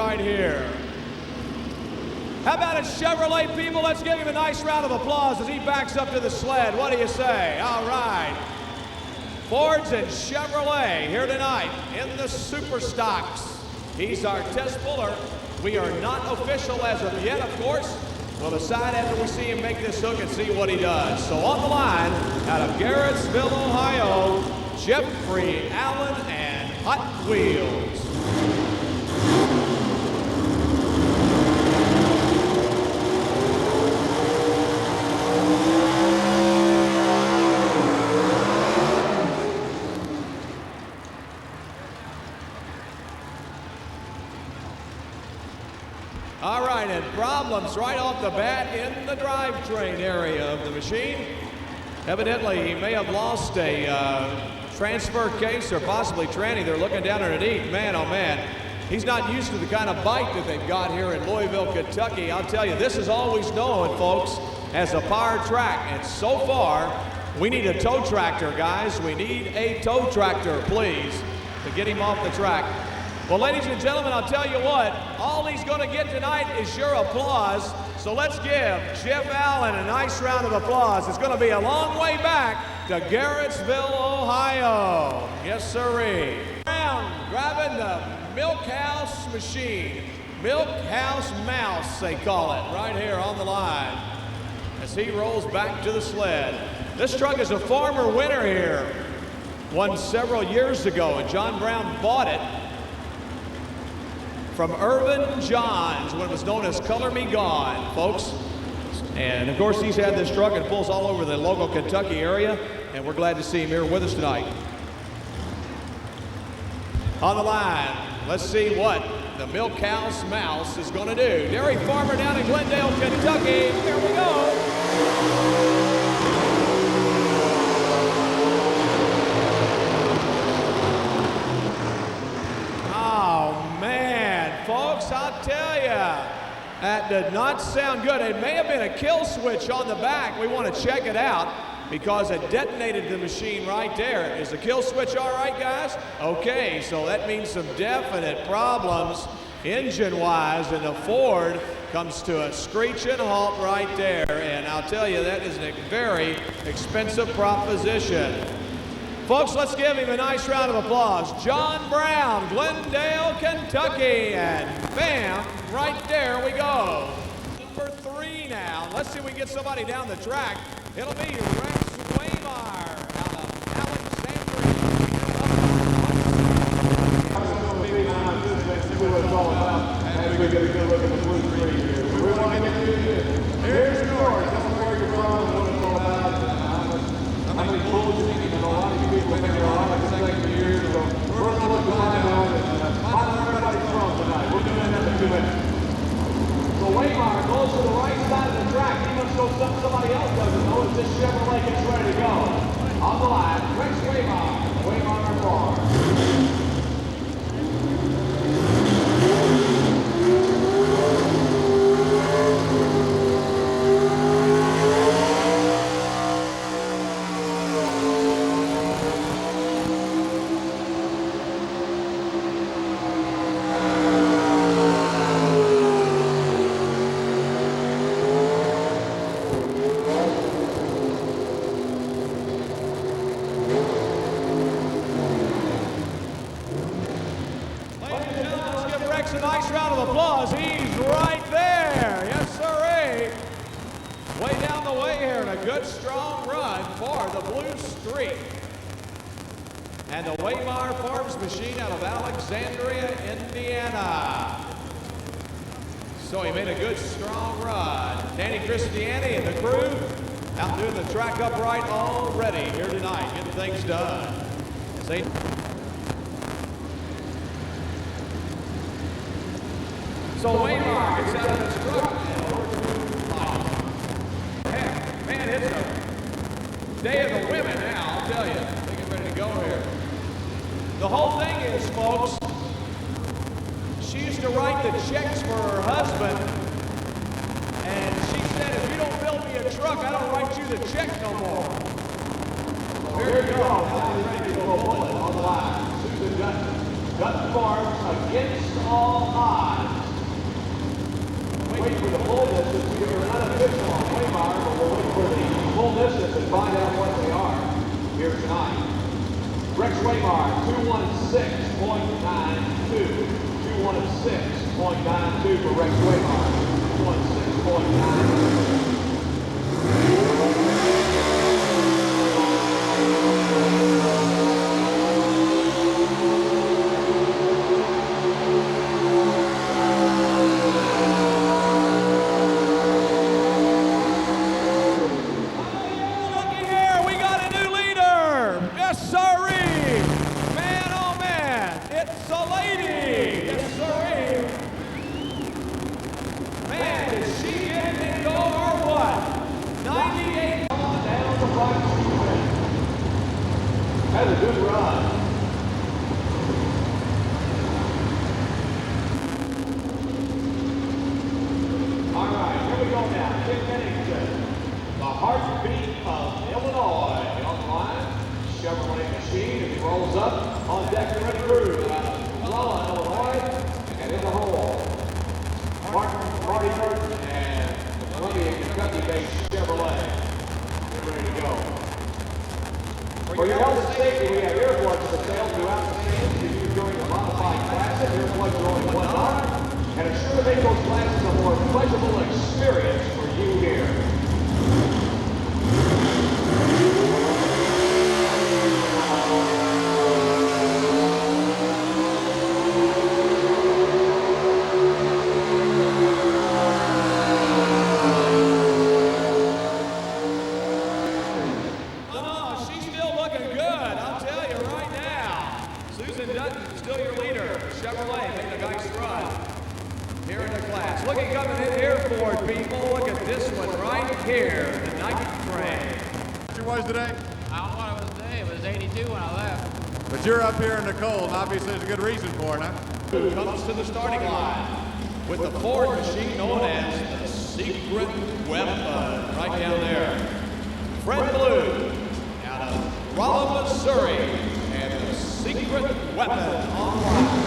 right here. How about it, Chevrolet people? Let's give him a nice round of applause as he backs up to the sled. What do you say? All right. Fords and Chevrolet here tonight in the Super Stocks. He's our test puller. We are not official as of yet, of course. We'll decide after we see him make this hook and see what he does. So on the line, out of Garrettsville, Ohio, Jeffrey Allen and Hot Wheels. All right, and problems right off the bat in the drivetrain area of the machine. Evidently, he may have lost a transfer case or possibly tranny. They're looking down underneath. Man, oh man, he's not used to the kind of bite that they've got here in Louisville, Kentucky. I'll tell you, this is always known, folks, as a power track. And so far, we need a tow tractor, guys. We need a tow tractor, please, to get him off the track. Well, ladies and gentlemen, I'll tell you what, all he's going to get tonight is your applause. So let's give Jeff Allen a nice round of applause. It's going to be a long way back to Garrettsville, Ohio. Yes, sirree. Brown grabbing the milk house machine. Milk house mouse, they call it, right here on the line as he rolls back to the sled. This truck is a former winner here. Won several years ago, and John Brown bought it from Irvin Johns when it was known as Color Me Gone, folks. And of course, he's had this truck and pulls all over the local Kentucky area, and we're glad to see him here with us tonight. On the line, let's see what the Milk House Mouse is going to do. Dairy farmer down in Glendale, Kentucky. Here we go. Folks, I'll tell you, that did not sound good. It may have been a kill switch on the back. We want to check it out because it detonated the machine right there. Is the kill switch all right, guys? Okay, so that means some definite problems engine-wise, and the Ford comes to a screeching halt right there. And I'll tell you, that is a very expensive proposition. Folks, let's give him a nice round of applause. John Brown, Glendale, Kentucky, and bam, right there we go. Number 3 now. Let's see if we can get somebody down the track. It'll be Rex Wayar out of Alexandria. Here's the story. Tell me where you're from and what it's all about. How many pulls you need, and a lot of you people think you're all like second for years, so we're going to look behind on and find where everybody's from tonight. We'll do that in a few minutes. So Wayar goes to the right side of the track. He must go something somebody else doesn't know as this Chevrolet gets ready to go. On the line, Rex Wayar, Wayar Bar. A nice round of applause. He's right there. Yes, sirree. Way down the way here and a good strong run for the Blue Streak. And the Wayar Farms machine out of Alexandria, Indiana. So he made a good strong run. Danny Christiani and the crew out doing the track upright already here tonight, getting things done. As they So Wayar gets out of his truck and over to Marty. Heck, man, it's a day of the women now, I'll tell you. They're getting ready to go here. The whole thing is, folks, she used to write the checks for her husband, and she said, if you don't build me a truck, I don't write you the check no more. So here we go. Now we're ready to go bullet on the line. Susan Dutton. Dutton Farms against all odds. 216.92. 216.92 for Rex Wayar. 216.92. That's a good run. All right, here we go now. Tim Bennington, the heartbeat of Illinois. On the line, Chevrolet machine as he rolls up on deck to ready crew. Rolla, Illinois, and in the hole. Marty Burton and Columbia, Kentucky-based Chevrolet. They're ready to go. For your health and safety, we have earplugs for sale throughout the stands to use during the modified classes. Earplugs are only $1, and assure to make those classes a more pleasurable experience for you here. Dutton, still your leader. Chevrolet making a nice run here in the class. Look at coming in here for it, people. Look at this one right here, the night train. What your was today? I don't know what it was today. It was 82 when I left. But you're up here in the cold, and obviously there's a good reason for it, huh? Who comes to the starting line with the Ford machine known as the secret weapon right down there. Fred Blue out of Rolla, Missouri, and the secret weapon online.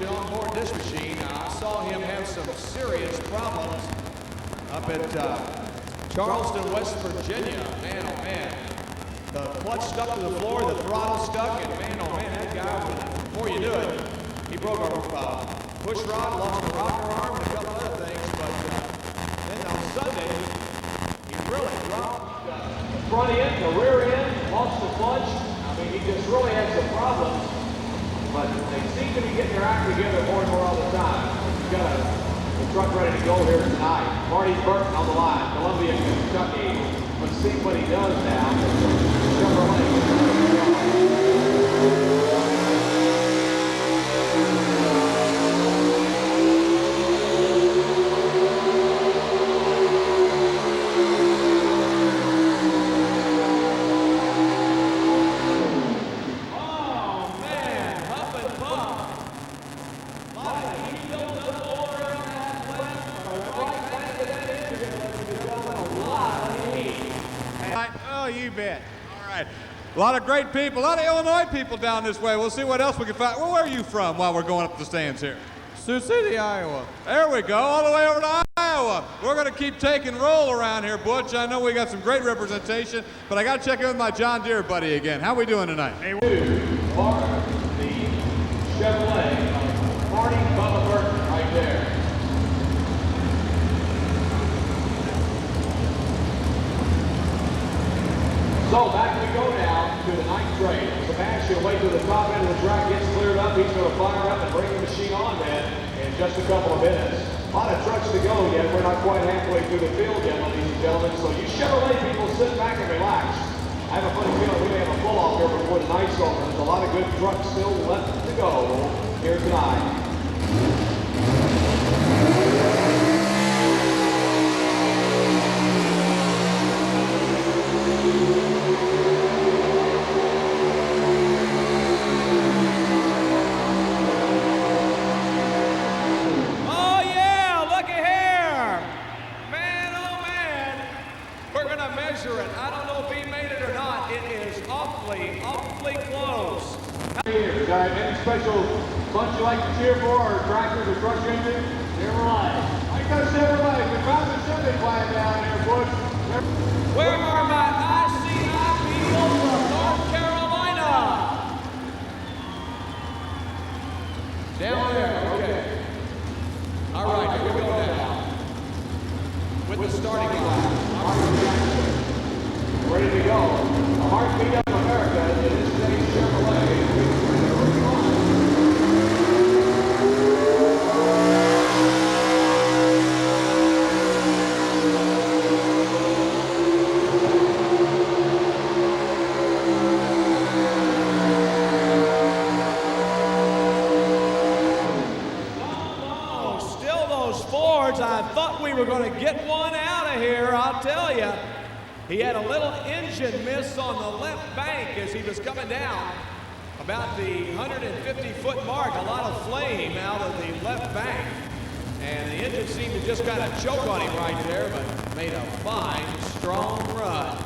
On board this machine. I saw him have some serious problems up at Charleston, West Virginia. Man, oh man. The clutch stuck to the floor, the throttle stuck, and man, oh man, that guy, before you do it, he broke a push rod, lost a rocker arm, and a couple other things, but then on Sunday, he really dropped the front end, the rear end, lost the clutch. I mean, he just really had some problems. But they seem to be getting their act together more and more all the time. We've got the truck ready to go here tonight. Marty Burton on the line, Columbia, Kentucky. Let's see what he does now. Oh, you bet. All right. A lot of great people, a lot of Illinois people down this way. We'll see what else we can find. Well, where are you from while we're going up the stands here? Sioux City, Iowa. There we go, all the way over to Iowa. We're going to keep taking roll around here, Butch. I know we got some great representation, but I got to check in with my John Deere buddy again. How we doing tonight? Hey, Marty, the Chevrolet, Marty Bubba Burton right there. So back we go now to the ninth grade. Sebastian will wait till the top end of the track gets cleared up. He's going to fire up and bring the machine on then in just a couple of minutes. A lot of trucks to go yet. We're not quite halfway through the field yet, ladies and gentlemen. So you Chevrolet people sit back and relax. I have a funny feeling we may have a pull-off here before the night's over. There's a lot of good trucks still left to go here tonight. Oh yeah, looky here. Man, oh man. We're gonna measure it. I don't know if he made it or not. It is awfully close. Here, any special bunch you like to cheer for, or tractors or truck engine? Chevrolet. I got a Chevrolet. We found the Chevy plant down there, Butch. Where are my ICI people from North Carolina? Down there, okay. All right, here we go now. With the starting line. Ready to go. A heartbeat of America in this state Chevrolet. I thought we were going to get one out of here, I'll tell you. He had a little engine miss on the left bank as he was coming down. About the 150-foot mark, a lot of flame out of the left bank. And the engine seemed to just kind of choke on him right there, but made a fine, strong run.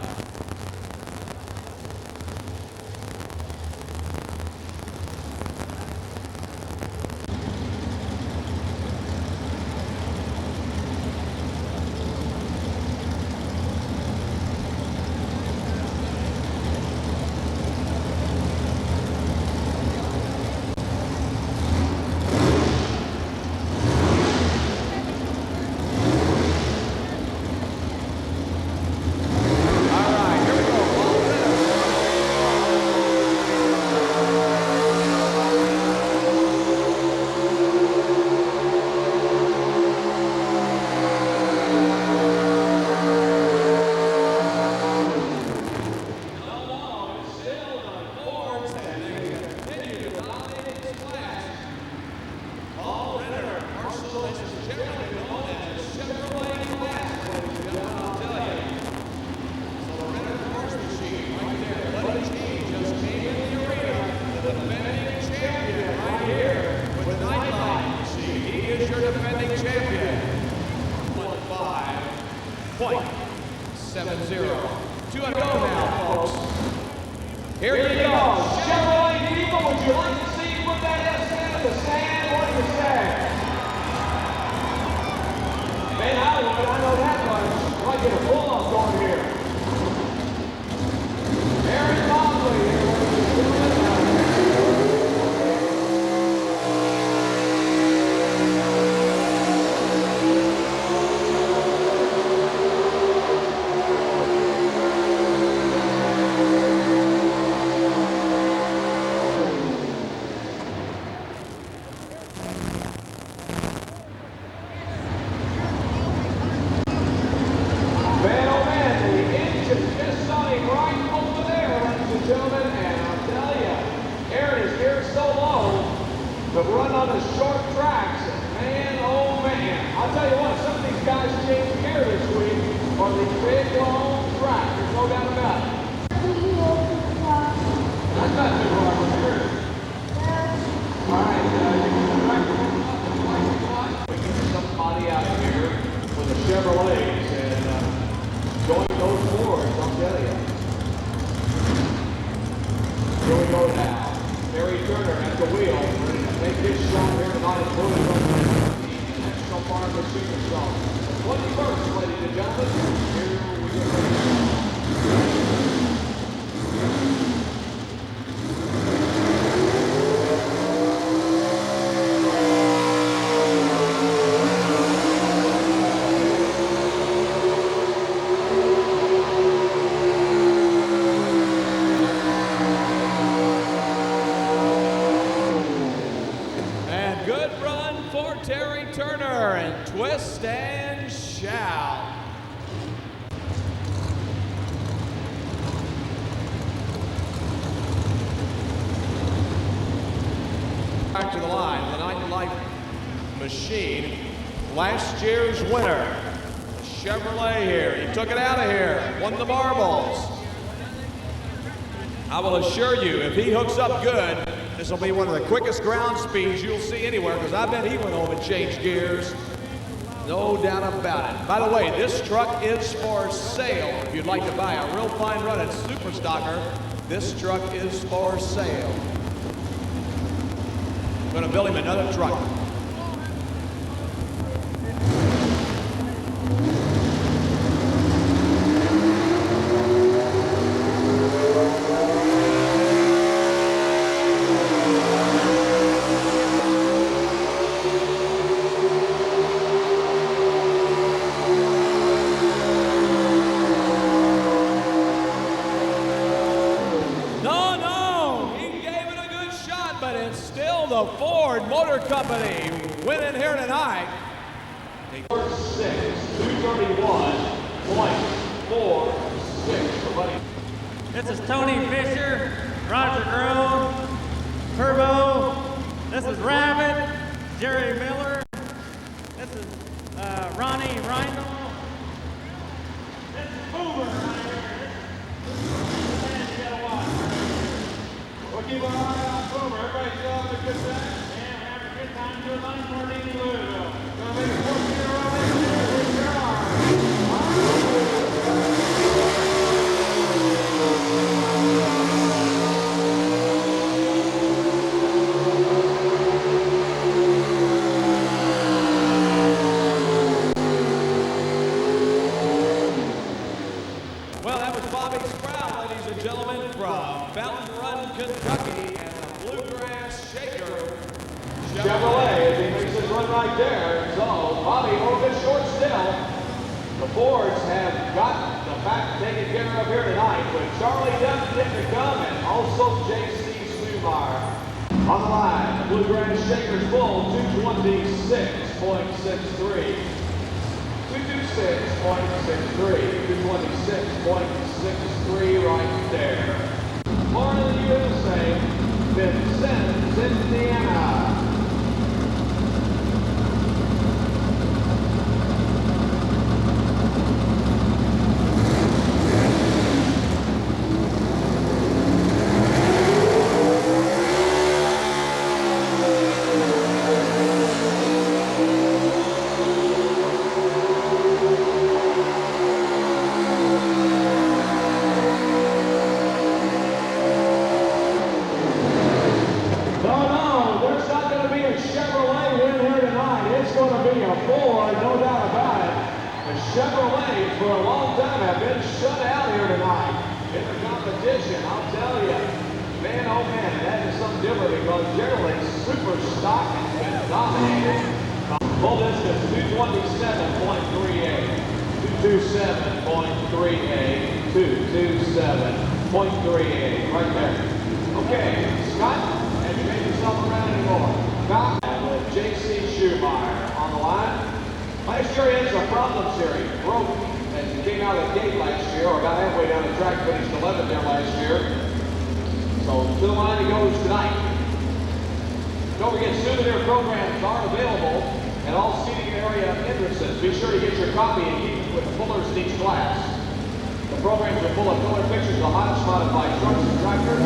Back to the line, the Nightlife machine, last year's winner, Chevrolet here. He took it out of here, won the marbles. I will assure you, if he hooks up good, this will be one of the quickest ground speeds you'll see anywhere, because I bet he went home and changed gears. No doubt about it. By the way, this truck is for sale. If you'd like to buy a real fine run at Super Stocker, this truck is for sale. I'm going to build him another truck. The Ford Motor Company winning here tonight. 231.46. This is Tony Fisher, Roger Grove, Turbo. This is Rabbit, Jerry Miller. This is Ronnie Rindle. This is Boomer right here. This you gotta watch. We'll keep our eye on Boomer. Everybody still having a good time? Yeah, we're having a good time doing line 14 in Louisville. Gonna make a 14 around there. Here we are. Well, that was Bobby Sprout, ladies and gentlemen, from Fountain Run, Kentucky, and the Bluegrass Shaker. Chevrolet, as he makes his run right there. So, Bobby, a little bit short still. The Fords have got the back taken care of here tonight with Charlie Dutton yet to come and also J.C. Schumacher. On the line, the Bluegrass Shakers full 226.63. 226.63. 226.63 right there. Florida, the USA, Vincennes, Indiana. Chevrolet, for a long time, have been shut out here tonight in the competition. I'll tell you, man, oh man, that is something different because generally Super Stock has been dominated. Full distance 227.38, 227.38, 227.38, right there. Okay, Scott, have you made yourself around anymore? Scott with J.C. Schumacher on the line. Last year he had some problems here. He broke as he came out of the gate last year, or about halfway down the track, finished 11th there last year. So to the line he goes tonight. Don't forget, souvenir programs are available at all seating area entrances. Be sure to get your copy and keep it with the pullers in each class. The programs are full of color pictures of hot modified trucks and tractors.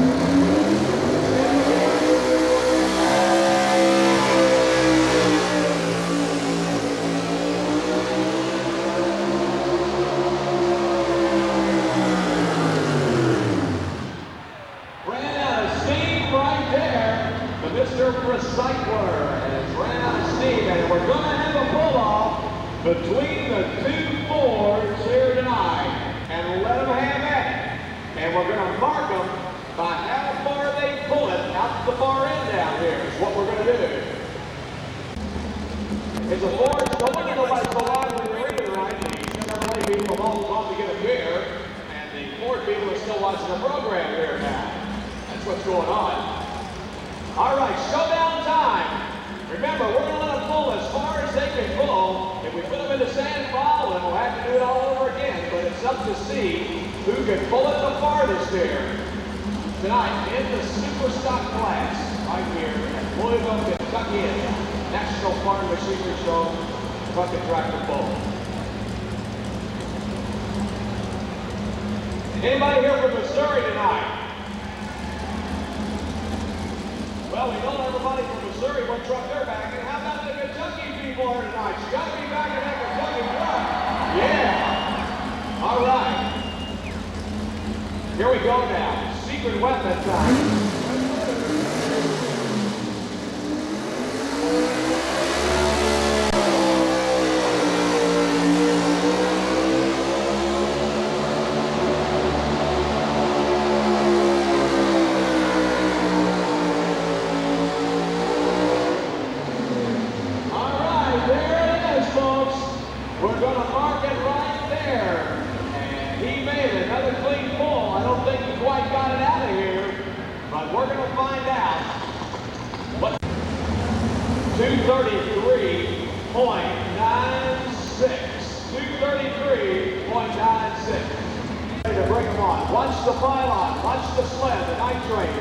Mr. Recycler has ran out of steam, and we're going to have a pull-off between the two Fords here tonight, and let them have at it. And we're going to mark them by how far they pull it out the far end down here is what we're going to do. It's a Ford, don't look at nobody so loud when you're in tonight. The Chevrolet people have all gone to get a beer, and the Ford people are still watching the program here now. That's what's going on. All right, showdown time. Remember, we're going to let them pull as far as they can pull. If we put them into sand fall, then we'll have to do it all over again. But it's up to see who can pull it the farthest here tonight in the super stock class right here at Louisville, Kentucky, National Farm Machinery Show, Truck and Tractor Bowl. Anybody here from Missouri tonight? Well, we know everybody from Missouri what truck they're backing. How about the Kentucky people here tonight? You got to be backing that Kentucky truck. Yeah. All right. Here we go now. Secret weapon time. We're going to mark it right there. And he made another clean pull. I don't think he quite got it out of here, but we're going to find out. What? 233.96. 233.96. To bring them on. Watch the pylon. Watch the sled, the night train.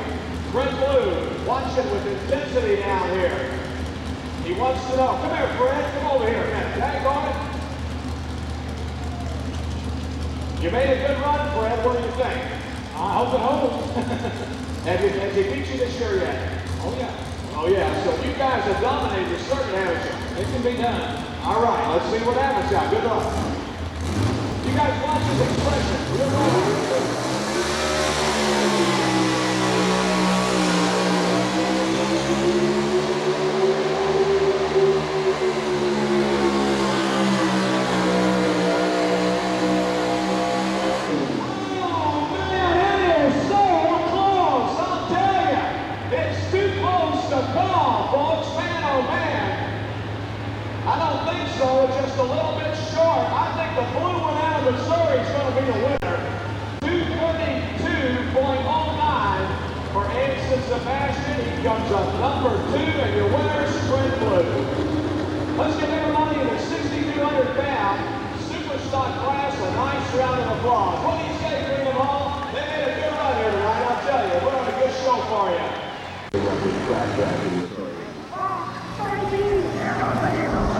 Red blue. Watch it with intensity down here. He wants to know. Come here, Fred. Come over here, man. Tag on it. You made a good run, Fred. What do you think? I hope it holds. Has he beat you this year yet? Oh, yeah. Oh, yeah. So you guys have dominated your circuit, haven't you? It can be done. All right. Let's see what happens now. Good luck. You guys watch his expression. Real well. So it's just a little bit short. I think the blue one out of Missouri is going to be the winner. 232.09 for Anson Sebastian. He comes up number 2, and your winner is Sprint Blue. Let's give everybody in the 6,200 pound super stock class a nice round of applause. What do you say, Freedom Hall? They made a good run here tonight, I'll tell you. We're on a good show for you.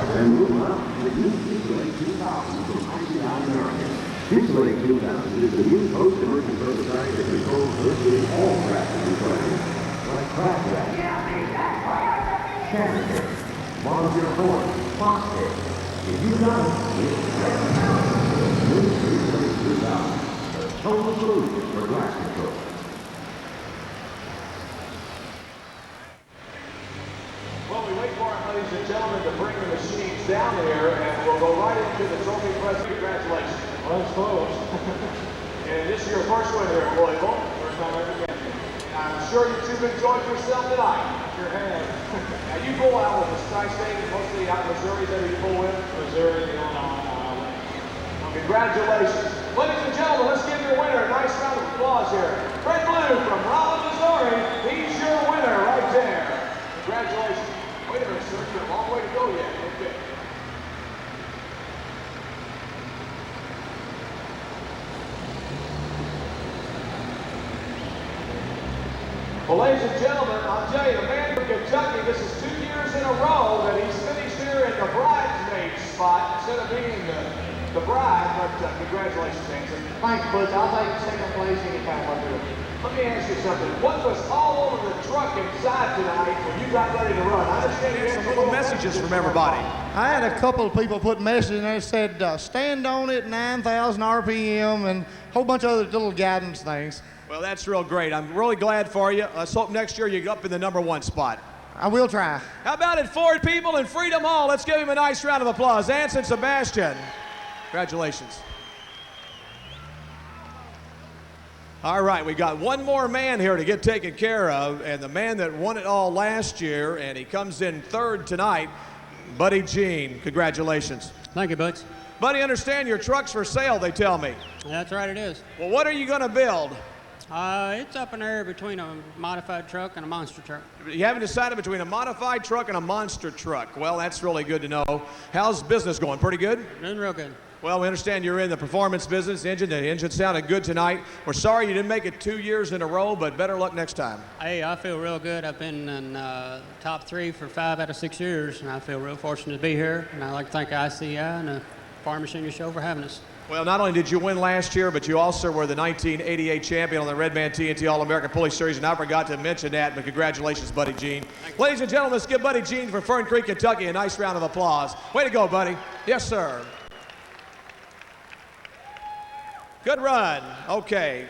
And move up to the new Fuselage 2000 from ICI American. Fuselage 2000 is the new post-emergent prototype that controls virtually all traffic controls, like crash racks, Chandler, volunteer force, Foxhead. If you got it, it's new Fuselage 2000, a total solution for glass control. Well, we wait for it, ladies and gentlemen, to bring the machines down here, and we'll go right into the trophy press. Congratulations. Well, that's close. And this is your first win here at Louisville. First time ever again. I'm sure you've enjoyed yourself tonight. Sure have. Now, you pull out with the Tri-State, mostly out of Missouri, that you pull with? Missouri, Illinois. Well, congratulations. Ladies and gentlemen, let's give your winner a nice round of applause here. Fred Blue from Rollin, Missouri. He's your winner right there. Congratulations. Wait a minute, sir. You're a long way to go yet. Okay. Well, ladies and gentlemen, I'll tell you, the man from Kentucky, this is 2 years in a row that he's finished here in the bridesmaid spot instead of being the bride, but congratulations, Anson. Thanks, Butch. I'll take second place anytime I do it. Let me ask you something. What was all over the truck inside tonight when you got ready to run? I understand you had some little messages from everybody. I had a couple of people put messages in there that said, stand on it, 9,000 RPM, and a whole bunch of other little guidance things. Well, that's real great. I'm really glad for you. Let's hope next year you get up in the #1 spot. I will try. How about it, Ford people in Freedom Hall? Let's give him a nice round of applause. Anson Sebastian. Congratulations. All right, we got one more man here to get taken care of, and the man that won it all last year, and he comes in third tonight, Buddy Jean. Congratulations. Thank you, Butch. Buddy, understand your truck's for sale, they tell me. That's right, it is. Well, what are you going to build? It's up in there between a modified truck and a monster truck. You haven't decided between a modified truck and a monster truck. Well, that's really good to know. How's business going? Pretty good? Doing real good. Well, we understand you're in the performance business. The engine sounded good tonight. We're sorry you didn't make it 2 years in a row, but better luck next time. Hey, I feel real good. I've been in top 3 for 5 out of 6 years, and I feel real fortunate to be here. And I'd like to thank ICI and the Farm Machinery Show for having us. Well, not only did you win last year, but you also were the 1988 champion on the Redman TNT All-American Pulley Series, and I forgot to mention that, but congratulations, Buddy Jean. Ladies and gentlemen, let's give Buddy Jean from Fern Creek, Kentucky, a nice round of applause. Way to go, buddy. Yes, sir. Good run. Okay.